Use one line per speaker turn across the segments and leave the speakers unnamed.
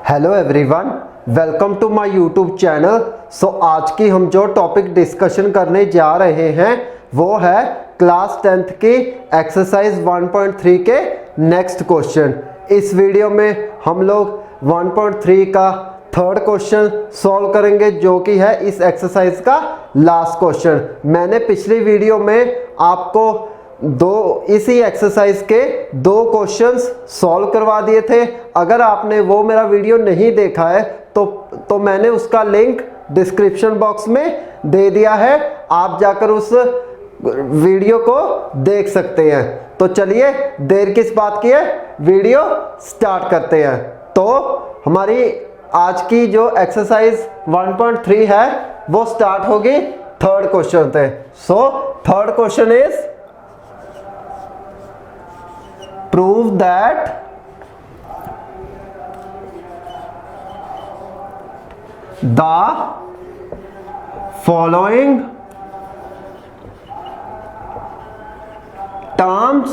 Hello everyone, welcome to my YouTube channel. So आज की हम जो टॉपिक डिस्कशन करने जा रहे हैं वो है क्लास 10th की एक्सरसाइज 1.3 के नेक्स्ट क्वेश्चन। इस वीडियो में हम लोग 1.3 का थर्ड क्वेश्चन सॉल्व करेंगे जो कि है इस एक्सरसाइज का लास्ट क्वेश्चन। मैंने पिछली वीडियो में आपको इसी एक्सरसाइज के दो क्वेश्चंस सॉल्व करवा दिए थे। अगर आपने वो मेरा वीडियो नहीं देखा है तो मैंने उसका लिंक डिस्क्रिप्शन बॉक्स में दे दिया है, आप जाकर उस वीडियो को देख सकते हैं। तो चलिए देर किस बात की है, वीडियो स्टार्ट करते हैं। तो हमारी आज की जो एक्सरसाइज 1.3 है वो स्टार्ट होगी थर्ड क्वेश्चन से। So third question is prove that the following terms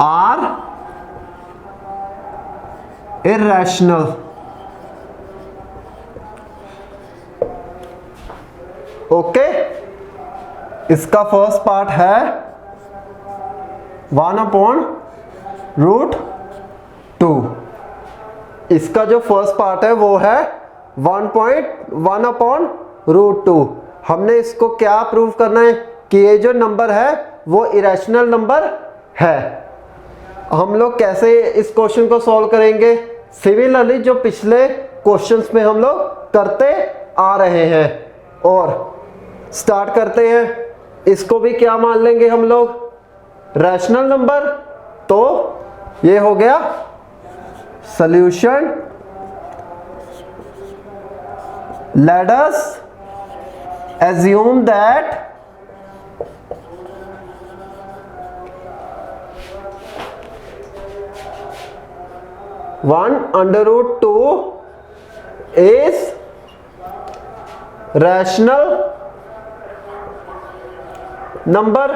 are irrational। Okay, इसका फर्स्ट पार्ट है 1/√2। इसका जो फर्स्ट पार्ट है वो है 1.1/√2। हमने इसको क्या प्रूव करना है कि ये जो नंबर है वो इरेशनल नंबर है। हम लोग कैसे इस क्वेश्चन को सॉल्व करेंगे, सिमिलरली जो पिछले क्वेश्चंस में हम लोग करते आ रहे हैं। और स्टार्ट करते हैं। इसको भी क्या मान लेंगे हम लोग, रैशनल नंबर। तो ये हो गया solution. Late us assume that (1/√2) is rational number।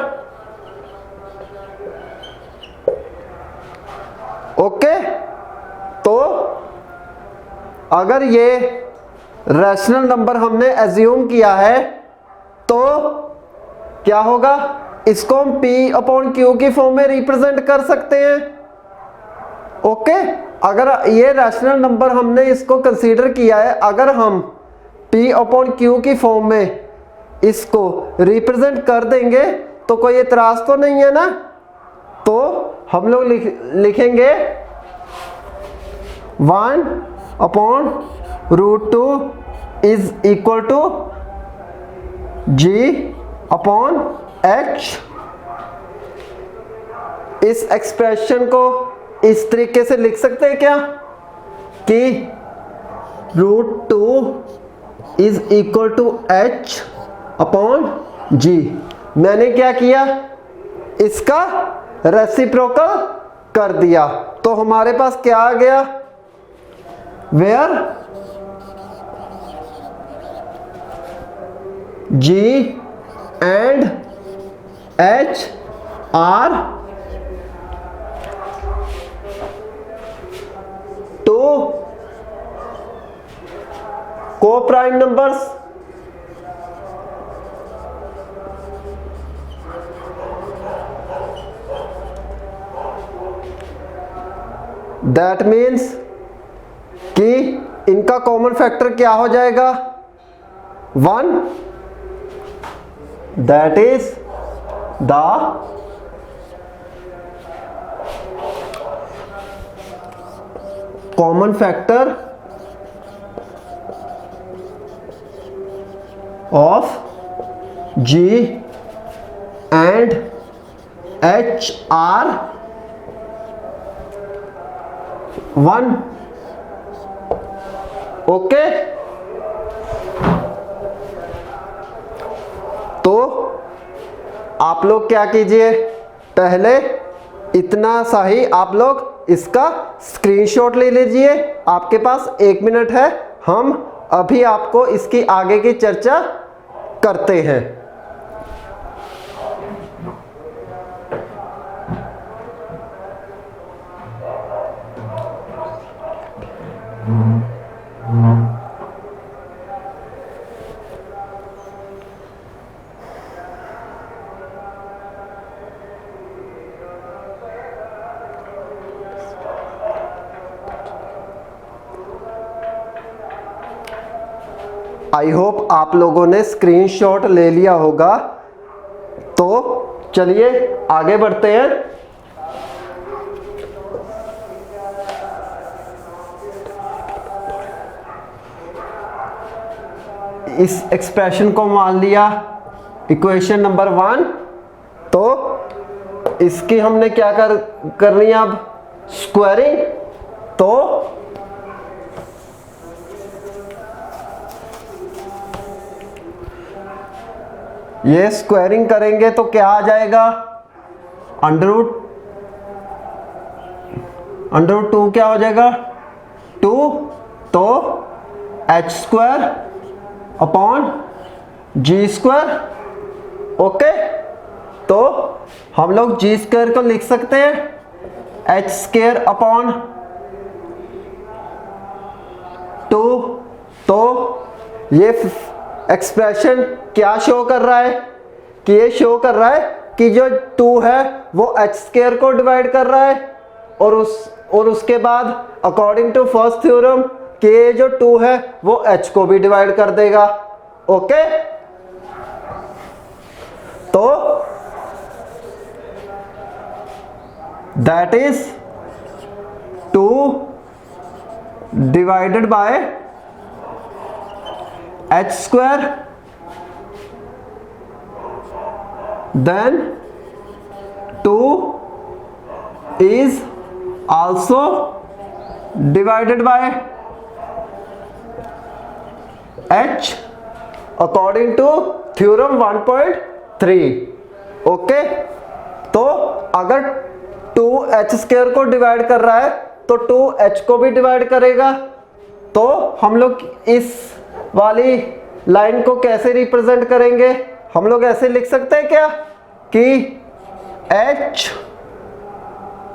Okay, तो अगर ये रैशनल नंबर हमने एज्यूम किया है तो क्या होगा, इसको हम P/Q की फॉर्म में रिप्रेजेंट कर सकते हैं। ओके, अगर ये रैशनल नंबर हमने इसको कंसीडर किया है, अगर हम P/Q की फॉर्म में इसको रिप्रेजेंट कर देंगे तो कोई एतराज तो नहीं है ना। तो हम लोग लिखेंगे 1/√2 इज इक्वल टू G/H। इस एक्सप्रेशन को इस तरीके से लिख सकते हैं क्या कि √2 इज इक्वल टू H/G। मैंने क्या किया, इसका रेसिप्रोकल कर दिया। तो हमारे पास क्या आ गया, where G and H are two co-prime numbers। That means कि इनका कॉमन फैक्टर क्या हो जाएगा, 1। That is the common factor of G and H are 1। Okay, तो आप लोग क्या कीजिए, पहले इतना सा ही आप लोग इसका स्क्रीनशॉट ले लीजिए। आपके पास 1 मिनट है, हम अभी आपको इसकी आगे की चर्चा करते हैं। आई होप आप लोगों ने स्क्रीनशॉट ले लिया होगा। तो चलिए आगे बढ़ते हैं। इस एक्सप्रेशन को मान लिया इक्वेशन नंबर 1। तो इसकी हमने क्या करनी है अब, स्क्वायरिंग। तो ये स्क्वायरिंग करेंगे तो क्या आ जाएगा, अंडर रूट 2 क्या हो जाएगा 2, तो h स्क्वायर अपॉन जी स्क्वायर। ओके, तो हम लोग जी स्क्वायर को लिख सकते हैं h स्क्वायर अपॉन 2। तो ये एक्सप्रेशन क्या शो कर रहा है कि ये शो कर रहा है कि जो 2 है वो h स्क्वायर को डिवाइड कर रहा है, और उसके बाद अकॉर्डिंग टू फर्स्ट थ्योरम कि ये जो 2 है वो h को भी डिवाइड कर देगा। ओके, तो that is 2 divided bye h square, then 2 is also divided by h according to theorem 1.3। Okay, तो अगर 2 h स्क्वायर को डिवाइड कर रहा है तो 2 h को भी डिवाइड करेगा। तो हम लोग इस वाली लाइन को कैसे रिप्रेजेंट करेंगे, हम लोग ऐसे लिख सकते हैं क्या कि h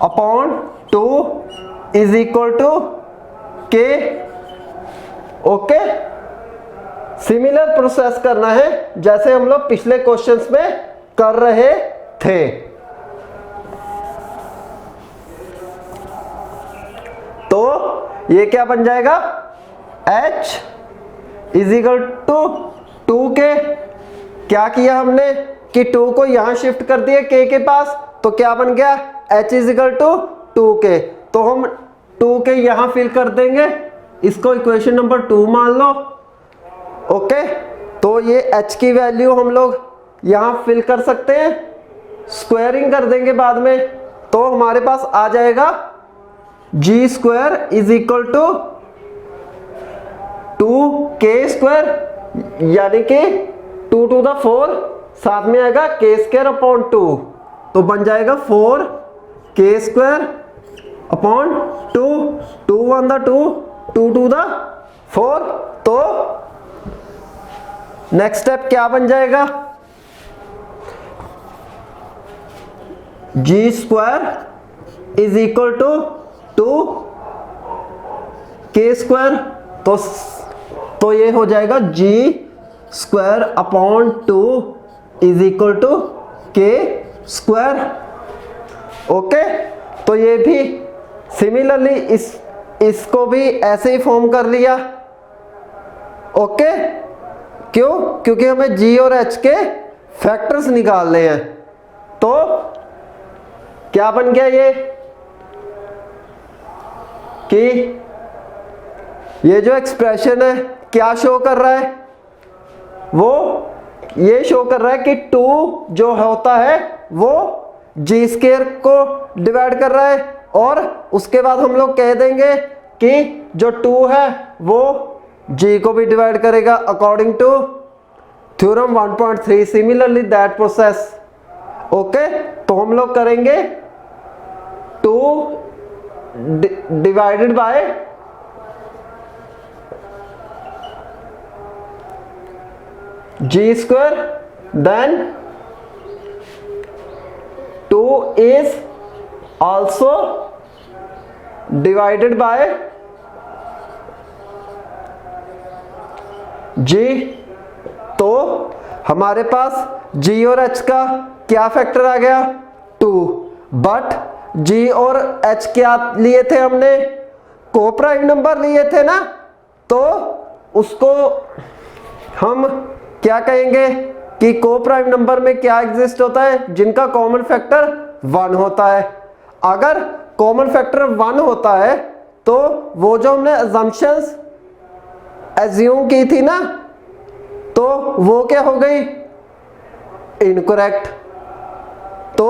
upon 2 is equal to k। Okay, similar process करना है जैसे हम लोग पिछले क्वेश्चंस में कर रहे थे। तो ये क्या बन जाएगा, h is equal to 2k। क्या किया हमने कि 2 को यहां शिफ्ट कर दिया k के पास, तो क्या बन गया h is equal to 2k। तो हम 2k यहां फिल कर देंगे, इसको इक्वेशन नंबर 2 मान लो। ओके, तो ये h की वैल्यू हम लोग यहां फिल कर सकते हैं, स्क्वायरिंग कर देंगे बाद में। तो हमारे पास आ जाएगा G square is equal to 2k square, यानी कि 2 टू द 4, साथ में आएगा k स्क्वायर अपॉन 2, तो बन जाएगा 4k square upon 2, 2 1 the 2, 2 two the 4। तो नेक्स्ट स्टेप क्या बन जाएगा, G square is equal to 2k square. तो ये हो जाएगा G square upon 2 is equal to k square. Okay, तो ये भी सिमिलरली इसको भी ऐसे ही फॉर्म कर लिया। ओके, क्यों, क्योंकि हमें g और h के फैक्टर्स निकालने हैं। तो क्या बन गया ये कि ये जो एक्सप्रेशन है क्या शो कर रहा है, वो ये शो कर रहा है कि 2 जो होता है वो जी स्क्वायर को डिवाइड कर रहा है, और उसके बाद हम लोग कह देंगे कि जो 2 है वो जी को भी डिवाइड करेगा according to theorem 1.3, similarly that process. Okay, तो हम लोग करेंगे 2 divided by G square, then 2 is also divided by G, तो हमारे पास जी और एच का क्या फैक्टर आ गया 2, बट जी और एच क्या लिए थे हमने, को प्राइम नंबर लिए थे ना, तो उसको हम क्या कहेंगे कि को प्राइम नंबर में क्या एग्जिस्ट होता है, जिनका कॉमन फैक्टर 1 होता है। अगर कॉमन फैक्टर 1 होता है तो वो जो हमने अजम्पशंस एज्यूम की थी ना, तो वो क्या हो गई इनकरेक्ट। तो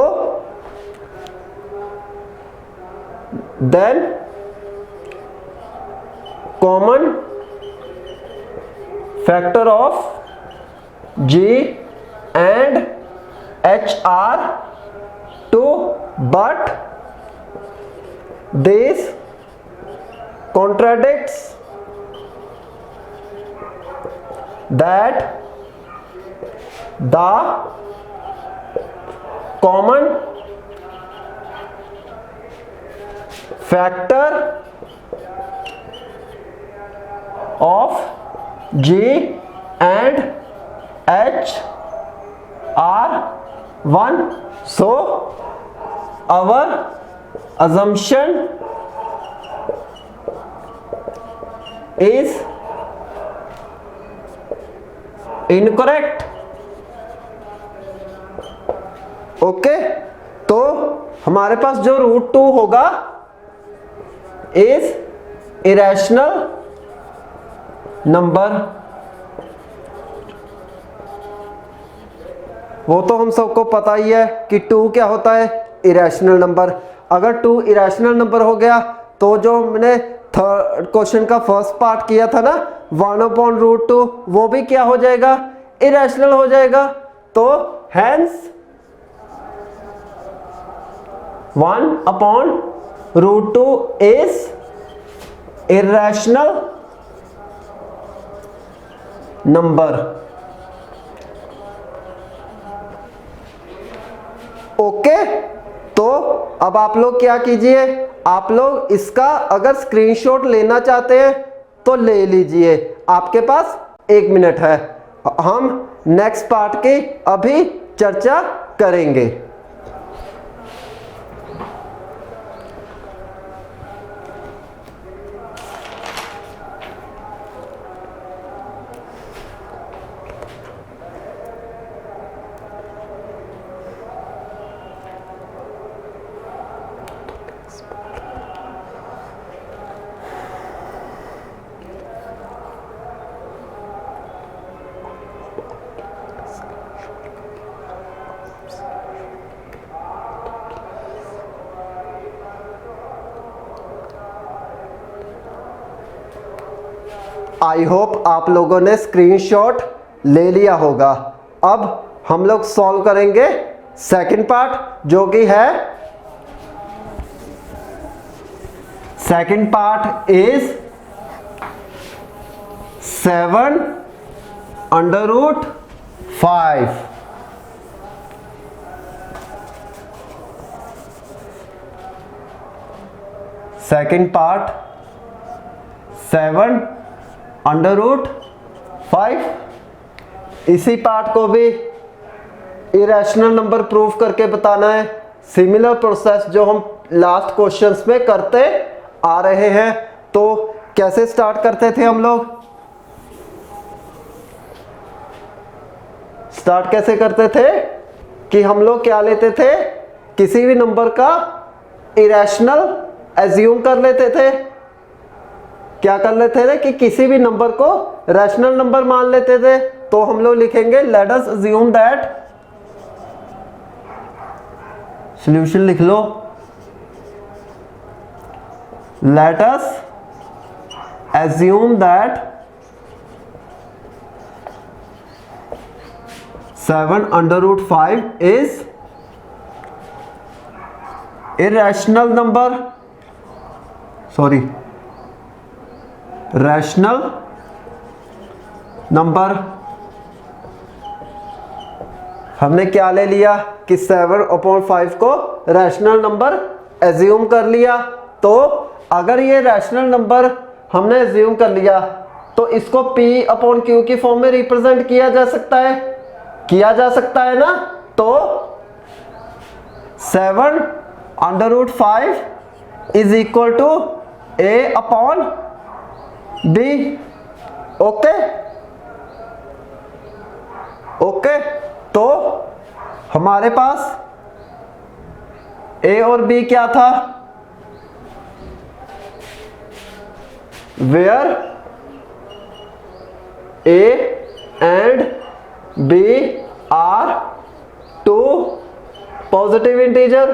then common factor of G and H are 2, but this contradicts that the common factor of G and H are 1. So our assumption is incorrect. Okay, तो हमारे पास जो √2 होगा इज इरेशनल नंबर। वो तो हम सबको पता ही है कि 2 क्या होता है इरेशनल नंबर। अगर 2 इरेशनल नंबर हो गया तो जो हमने थर्ड क्वेश्चन का फर्स्ट पार्ट किया था ना 1/√2, वो भी क्या हो जाएगा इरेशनल हो जाएगा। तो hence 1/√2 is irrational number. Okay, तो अब आप लोग क्या कीजिए, आप लोग इसका अगर स्क्रीनशॉट लेना चाहते हैं तो ले लीजिए, आपके पास 1 मिनट है। हम नेक्स्ट पार्ट की अभी चर्चा करेंगे। आई होप आप लोगों ने स्क्रीनशॉट ले लिया होगा। अब हम लोग सॉल्व करेंगे सेकंड पार्ट, जो कि है second part is 7/5। Second part 7/5। इसी पार्ट को भी इरेशनल नंबर प्रूव करके बताना है। सिमिलर प्रोसेस जो हम लास्ट क्वेश्चंस में करते आ रहे हैं। तो कैसे स्टार्ट करते थे हम लोग, स्टार्ट कैसे करते थे कि हम लोग क्या लेते थे, किसी भी नंबर का इरेशनल एज्यूम कर लेते थे। क्या कर लेते थे कि किसी भी नंबर को रैशनल नंबर मान लेते थे। तो हम लोग लिखेंगे let us assume that, solution लिख लो, late us assume that 7/5 is irrational number, rational number। हमने क्या ले लिया कि 7/5 को रैशनल नंबर एज्यूम कर लिया। तो अगर ये रैशनल नंबर हमने एज्यूम कर लिया तो इसको P अपॉन Q की फॉर्म में रिप्रेजेंट किया जा सकता है ना। तो 7/5 is equal to A upon B। Okay, तो हमारे पास A और B क्या था, where A and B are two positive integer।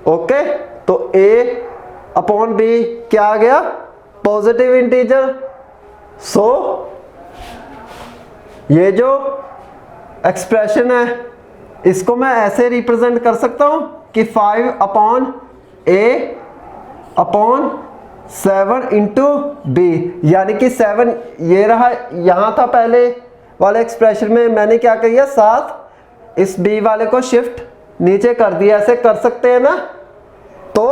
Okay, तो A अपॉन B क्या आ गया, पॉजिटिव इंटीजर। सो ये जो एक्सप्रेशन है इसको मैं ऐसे रिप्रेजेंट कर सकता हूं कि 5/A/7 इंटू बी, यानी कि 7 ये रहा, यहां था पहले वाले एक्सप्रेशन में, मैंने क्या किया 7 इस बी वाले को शिफ्ट नीचे कर दिया, ऐसे कर सकते हैं ना। तो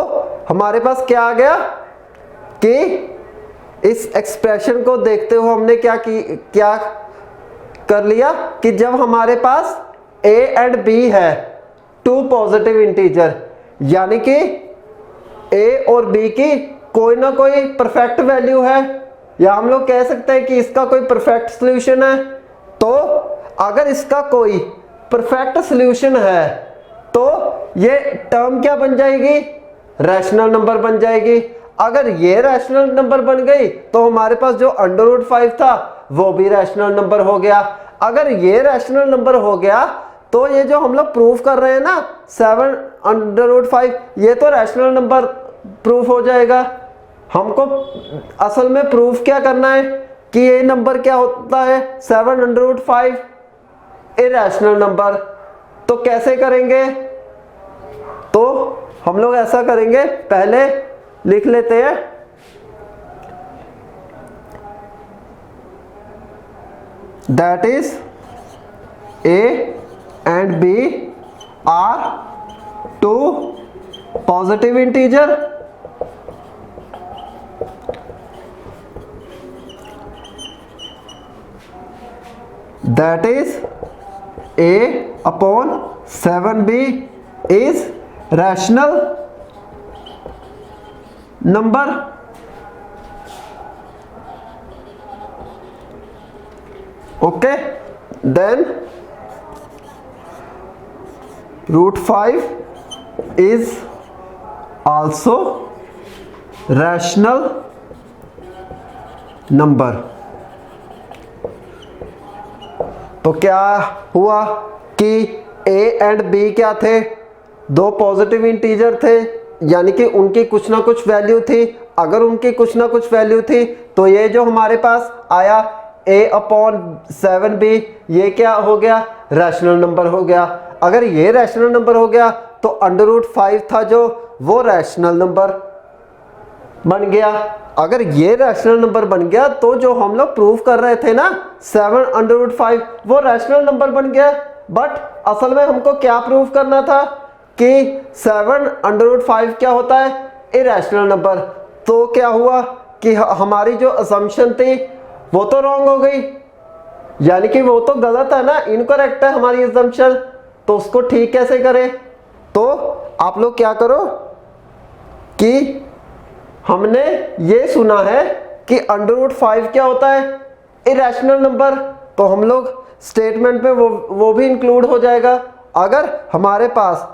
हमारे पास क्या आ गया कि इस एक्सप्रेशन को देखते हुए हमने क्या कर लिया कि जब हमारे पास A एंड B है टू पॉजिटिव इंटीजर, यानी कि A और B की कोई ना कोई परफेक्ट वैल्यू है, या हम लोग कह सकते हैं कि इसका कोई परफेक्ट सॉल्यूशन है। तो अगर इसका कोई परफेक्ट सॉल्यूशन है तो ये टर्म क्या बन जाएगी, रैशनल नंबर बन जाएगी। अगर ये रैशनल नंबर बन गई तो हमारे पास जो √5 था वो भी रैशनल नंबर हो गया। अगर ये रैशनल नंबर हो गया तो ये जो हम लोग प्रूफ कर रहे हैं ना 7/5, ये तो रैशनल नंबर प्रूफ हो जाएगा। हमको असल में प्रूफ क्या करना है कि ये नंबर क्या होता है 7/5 इरैशनल नंबर। तो कैसे करेंगे, तो हम लोग ऐसा करेंगे, पहले लिख लेते हैं that is A and B are two positive integer that is A upon 7B is rational number। okay, then √5 is also rational number। तो क्या हुआ कि A एंड B क्या थे, दो पॉजिटिव इंटीजर थे, यानी कि उनकी कुछ ना कुछ वैल्यू थी। अगर उनकी कुछ ना कुछ वैल्यू थी तो ये जो हमारे पास आया A/7B ये क्या हो गया, रैशनल नंबर हो गया। अगर ये रैशनल नंबर हो गया तो √5 था जो वो रैशनल नंबर बन गया। अगर ये रैशनल नंबर बन गया तो जो हम लोग प्रूफ कर रहे थे ना 7/5 वो रैशनल नंबर बन गया। बट असल में हमको क्या प्रूफ करना था कि 7/5 क्या होता है, इरैशनल नंबर। तो क्या हुआ कि हमारी जो असम्पशन थी वो तो रॉन्ग हो गई, यानी कि वो तो गलत है ना, इनकरेक्ट है हमारी असम्पशन। तो उसको ठीक कैसे करें, तो आप लोग क्या करो कि हमने ये सुना है कि √5 क्या होता है, इरैशनल नंबर। तो हम लोग स्टेटमेंट में वो भी इंक्लूड हो जाएगा। अगर हमारे पास,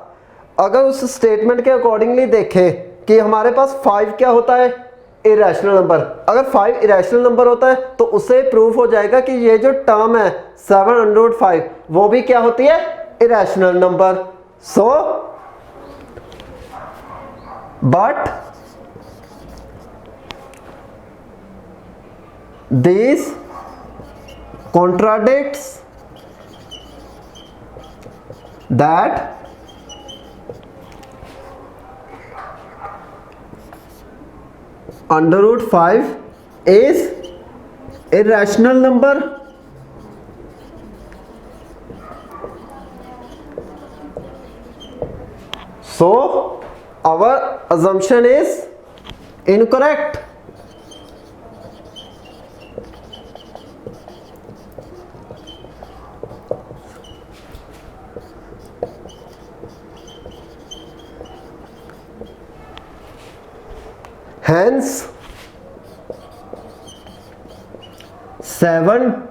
अगर उस स्टेटमेंट के अकॉर्डिंगली देखें कि हमारे पास 5 क्या होता है, इरैशनल नंबर। अगर 5 इरैशनल नंबर होता है तो उससे प्रूफ हो जाएगा कि ये जो टर्म है 7/5 वो भी क्या होती है, irrational number. So but this contradicts that √5 is irrational number। So our assumption is incorrect. Hence 7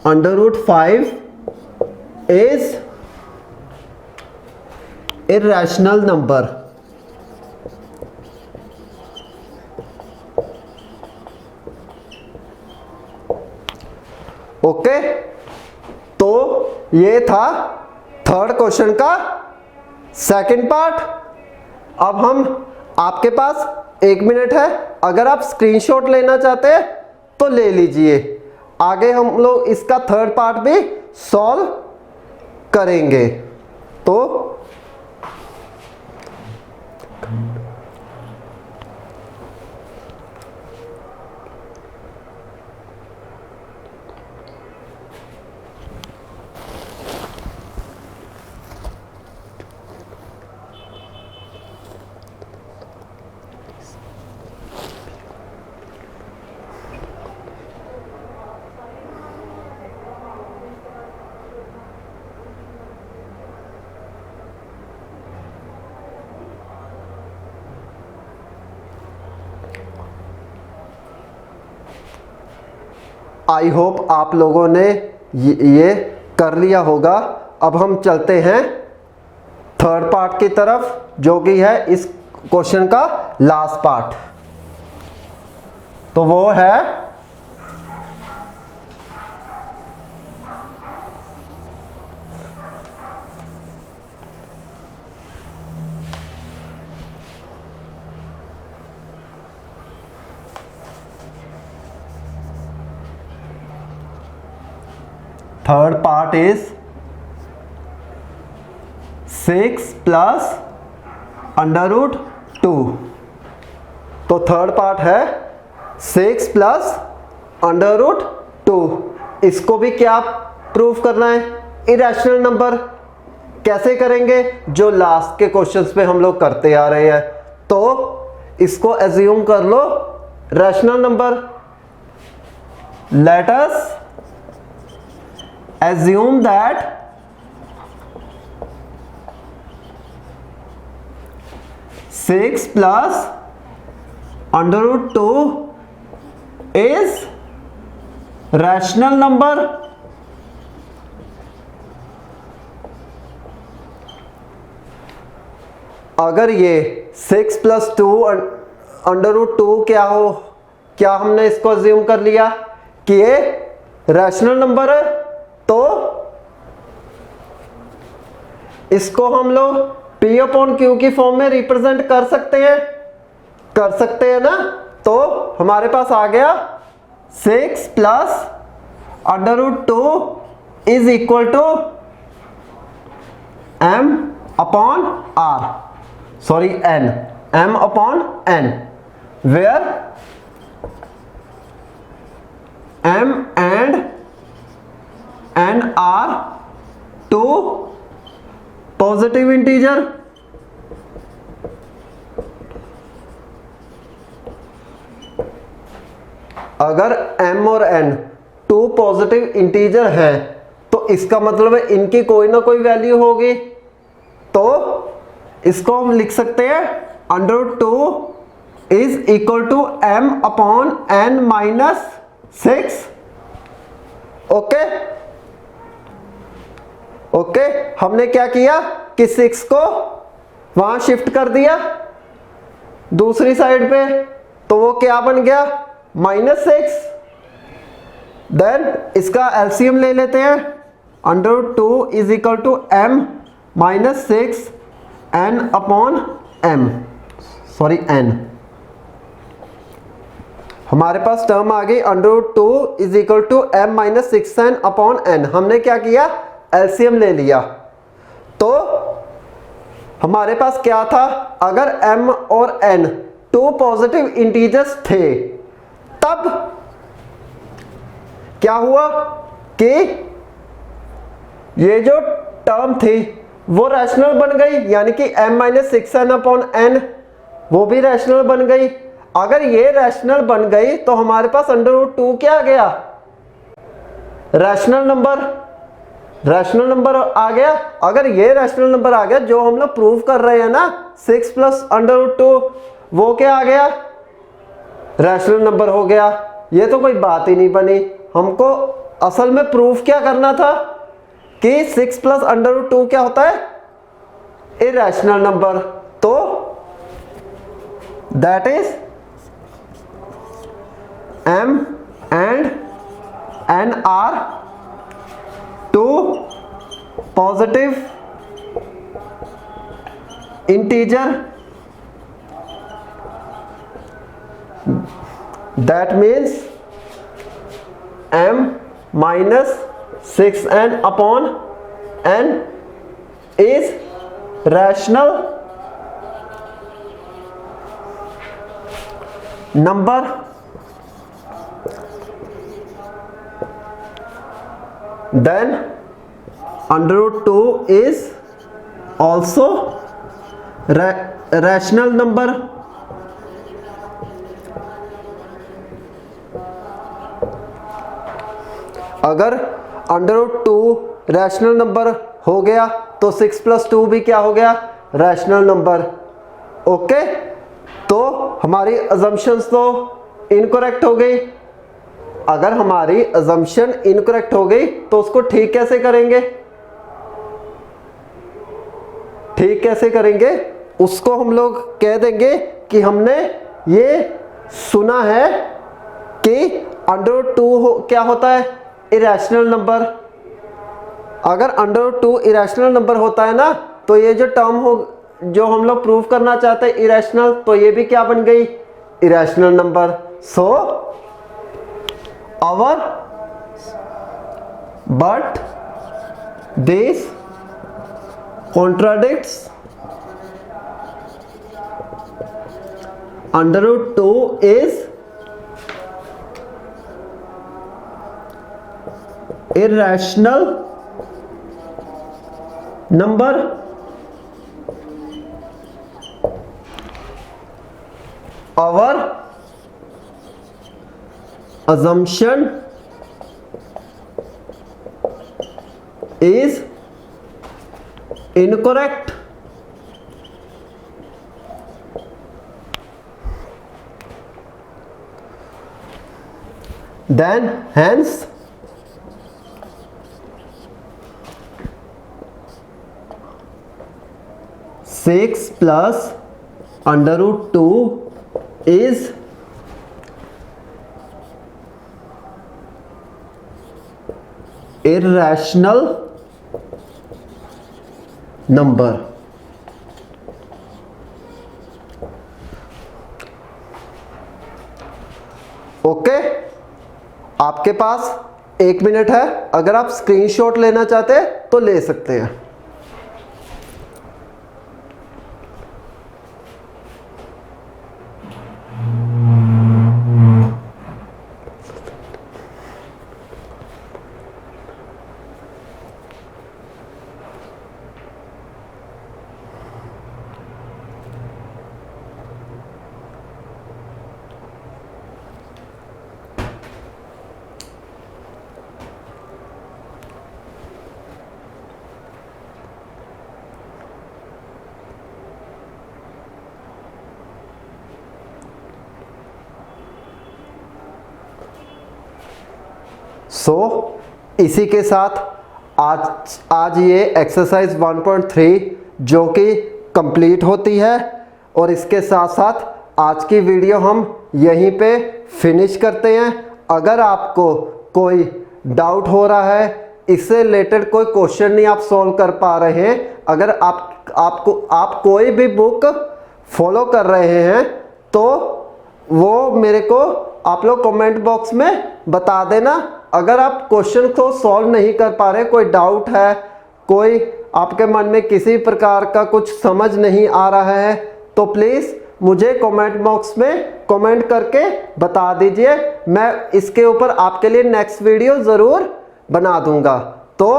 under root 5 is irrational number. Okay, तो ये था थर्ड क्वेश्चन का सेकंड पार्ट। अब हम, आपके पास 1 मिनट है, अगर आप स्क्रीनशॉट लेना चाहते हैं तो ले लीजिए। आगे हम लोग इसका थर्ड पार्ट भी सॉल्व करेंगे। तो आई होप आप लोगों ने ये कर लिया होगा। अब हम चलते हैं थर्ड पार्ट की तरफ, जो कि है इस क्वेश्चन का लास्ट पार्ट। तो वो है third part is 6 plus under root 2। तो थर्ड पार्ट है 6 प्लस अंडर रूट 2। इसको भी क्या प्रूफ करना है? Irrational number. कैसे करेंगे? जो लास्ट के क्वेश्चंस पे हम लोग करते आ रहे हैं। तो इसको एज्यूम कर लो rational number. Let us assume that six plus under root 2 is rational number। अगर ये 6 प्लस 2 अंडर रूट 2 क्या हो, क्या हमने इसको एज्यूम कर लिया कि ये रैशनल नंबर है, तो इसको हम लोग P अपॉन Q की फॉर्म में रिप्रेजेंट कर सकते हैं ना। तो हमारे पास आ गया 6 plus under root 2 is equal to M upon R, sorry N, M upon N, where M and N are two positive integer। अगर M और N टू पॉजिटिव इंटीजर हैं तो इसका मतलब है इनकी कोई ना कोई वैल्यू होगी। तो इसको हम लिख सकते हैं under root 2 is equal to M upon N minus 6। Okay, हमने क्या किया कि 6 को वहां शिफ्ट कर दिया दूसरी साइड पे, तो वो क्या बन गया -6। देन इसका एलसीएम ले लेते हैं। Under root 2 is equal to M minus 6 N upon M, sorry N। हमारे पास टर्म आ गई under root 2 is equal to M minus 6N upon N। हमने क्या किया? एलसीएम ले लिया। तो हमारे पास क्या था? अगर M और N टू पॉजिटिव इंटीजर्स थे, तब क्या हुआ कि ये जो टर्म थी वो रैशनल बन गई, यानी कि m-6n/n वो भी रैशनल बन गई। अगर ये रैशनल बन गई तो हमारे पास √2 क्या आ गया, रैशनल नंबर आ गया। अगर ये रैशनल नंबर आ गया, जो हम लोग प्रूव कर रहे हैं ना 6 + √2, वो क्या आ गया, रैशनल नंबर हो गया। ये तो कोई बात ही नहीं बनी। हमको असल में प्रूफ क्या करना था कि 6 + √2 क्या होता है, इरैशनल नंबर। तो that is m and n are two positive integer, that means m-6n/n is rational number। then √2 is also rational number। अगर √2 रैशनल नंबर हो गया तो 6 + 2 भी क्या हो गया, रैशनल नंबर। ओके, तो हमारी अजम्पशंस तो इनकरेक्ट हो गई। अगर हमारी अजम्पशन इनकरेक्ट हो गई तो उसको ठीक कैसे करेंगे, उसको हम लोग कह देंगे कि हमने ये सुना है कि √2 क्या होता है, इरैशनल नंबर। अगर √2 इरैशनल नंबर होता है ना, तो ये जो टर्म हो जो हम लोग प्रूव करना चाहते हैं इरैशनल, तो ये भी क्या बन गई, irrational number. So hour but this contradicts √2 is irrational number। our assumption is incorrect। then hence (6 + √2) is irrational number। Okay, आपके पास 1 मिनट है, अगर आप स्क्रीनशॉट लेना चाहते हैं तो ले सकते हैं। इसी के साथ आज ये एक्सरसाइज 1.3 जो कि कंप्लीट होती है, और इसके साथ साथ आज की वीडियो हम यहीं पे फिनिश करते हैं। अगर आपको कोई डाउट हो रहा है, इससे रिलेटेड कोई क्वेश्चन नहीं आप सॉल्व कर पा रहे हैं, अगर आप कोई भी बुक फॉलो कर रहे हैं तो वो मेरे को आप लोग कमेंट बॉक्स में बता देना। अगर आप क्वेश्चन को सॉल्व नहीं कर पा रहे, कोई डाउट है, कोई आपके मन में किसी प्रकार का कुछ समझ नहीं आ रहा है, तो प्लीज़ मुझे कमेंट बॉक्स में कमेंट करके बता दीजिए। मैं इसके ऊपर आपके लिए नेक्स्ट वीडियो ज़रूर बना दूंगा। तो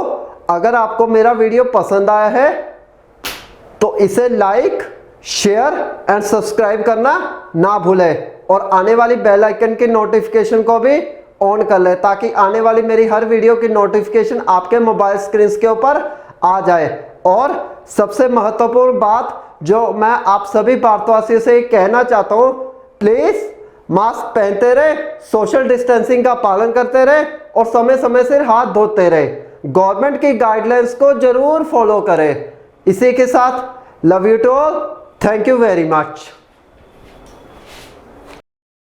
अगर आपको मेरा वीडियो पसंद आया है तो इसे लाइक, शेयर एंड सब्सक्राइब करना ना भूलें और आने वाली बेल आइकन की नोटिफिकेशन को भी ऑन कर ले ताकि आने वाली मेरी हर वीडियो की नोटिफिकेशन आपके मोबाइल स्क्रीन के ऊपर आ जाए। और सबसे महत्वपूर्ण बात जो मैं आप सभी भारतवासियों से कहना चाहता हूं, प्लीज मास्क पहनते रहे, सोशल डिस्टेंसिंग का पालन करते रहे और समय समय से हाथ धोते रहे। गवर्नमेंट की गाइडलाइंस को जरूर फॉलो करें। इसी के साथ love you to all, thank you very much.